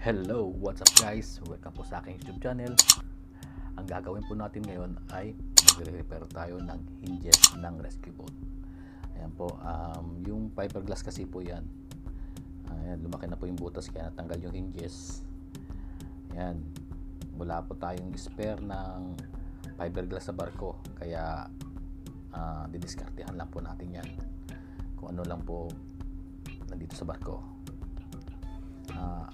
Hello, what's up guys? Welcome po sa aking YouTube channel. Ang gagawin po natin ngayon ay magre-repair tayo ng hinges ng rescue boat. Ayan po, yung fiberglass kasi po yan. Ayan, lumaki na po yung butas kaya natanggal yung hinges. Ayan, wala po tayong spare ng fiberglass sa barko. Kaya didiskartehan lang po natin yan. Kung ano lang po nandito sa barko.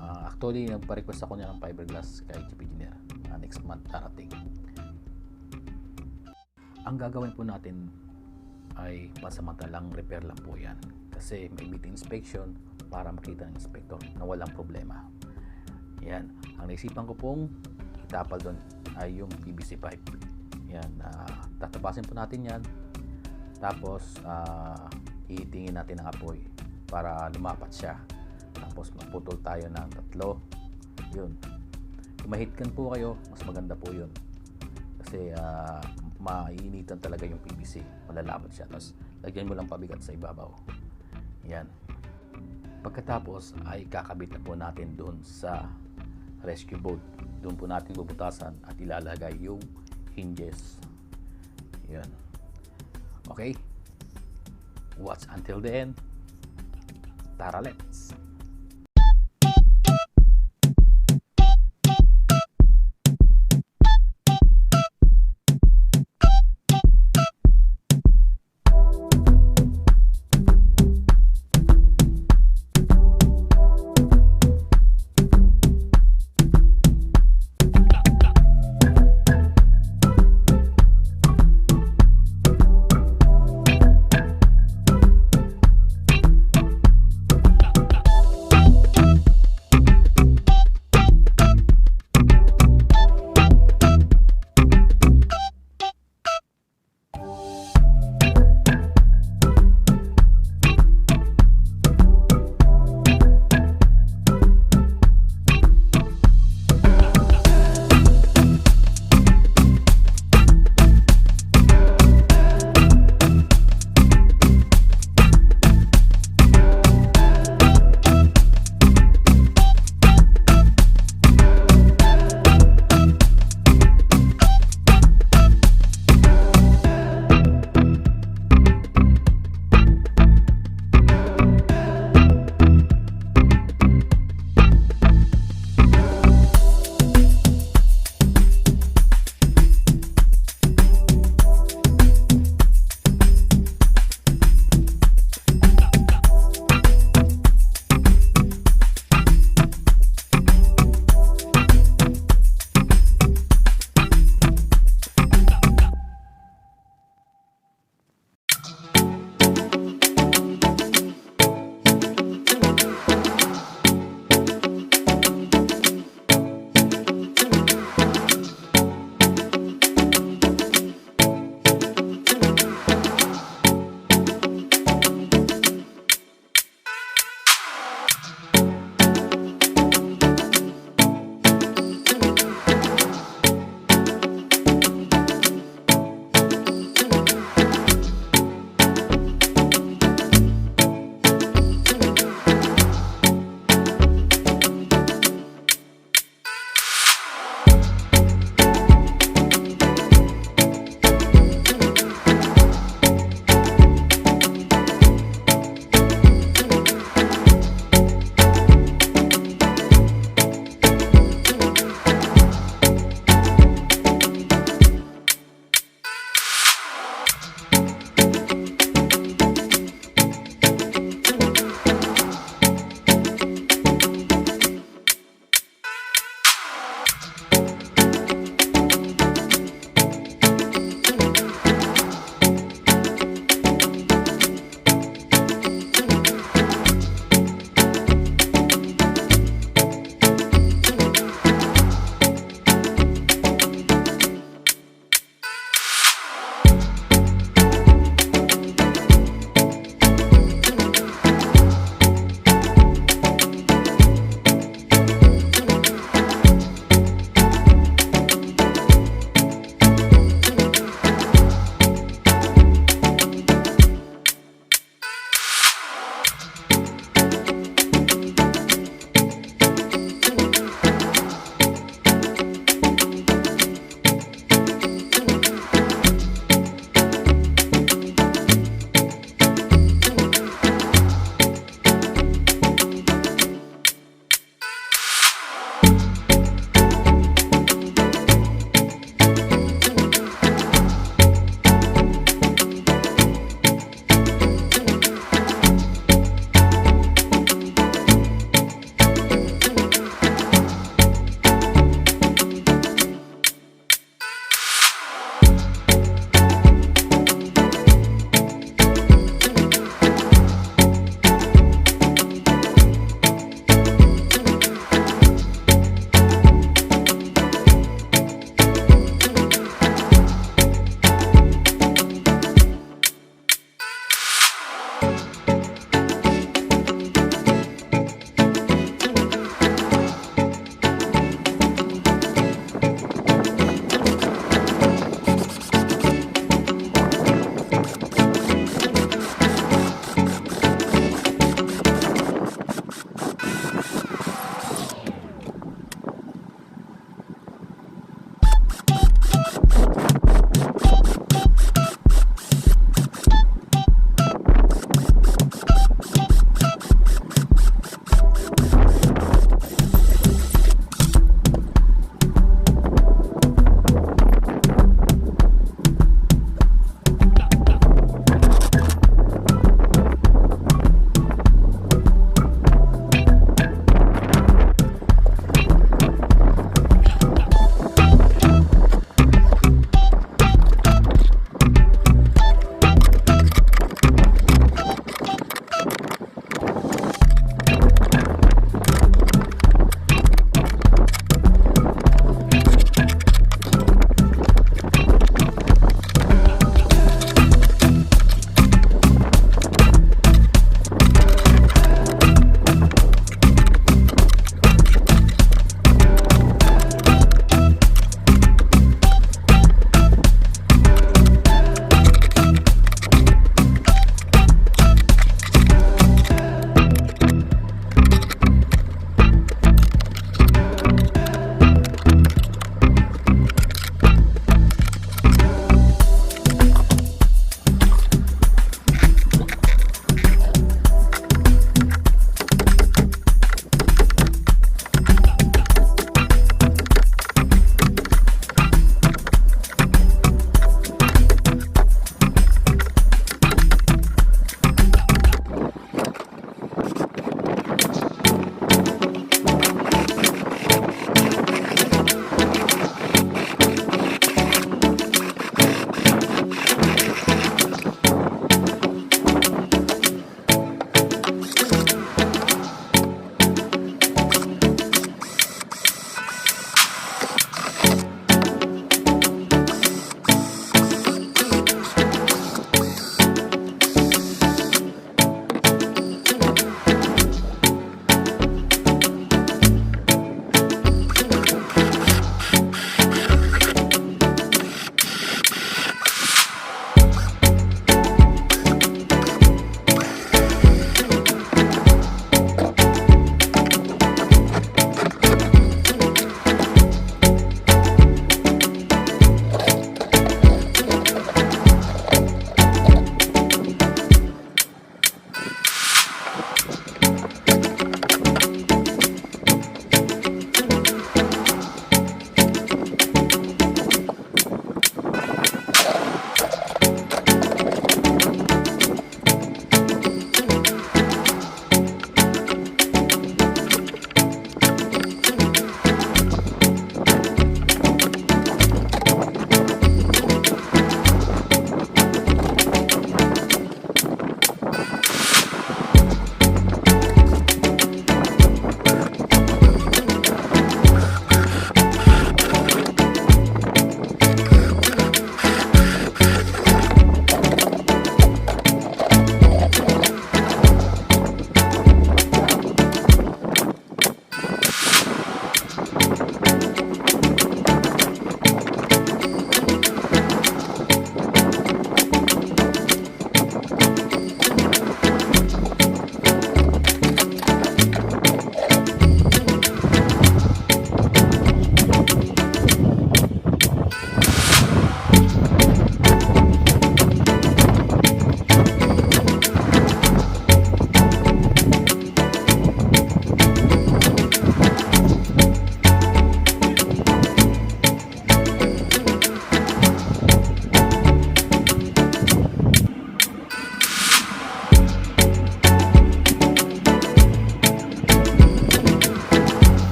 Actually, nagpa-request ako niya ng fiberglass kay Chief Engineer. Next month darating. Ang gagawin po natin ay pasamantalang repair lang po yan. Kasi may meet inspection para makita ng inspector na walang problema. Yan. Ang naisipan ko pong itapal doon ay yung PVC pipe. Yan. Tatabasin po natin yan. Tapos, iitingin natin ang apoy para lumapat siya. Tapos magputol tayo ng 3. Yun. Kung mahitkan po kayo, mas maganda po yun. Kasi maiinitan talaga yung PVC. Malalapat siya. Tapos lagyan mo lang pabigat sa ibabaw. Yan. Pagkatapos ay kakabit na po natin doon sa rescue boat. Doon po natin bubutasan at ilalagay yung hinges. Yan. Okay? Watch until the end. Tara, let's!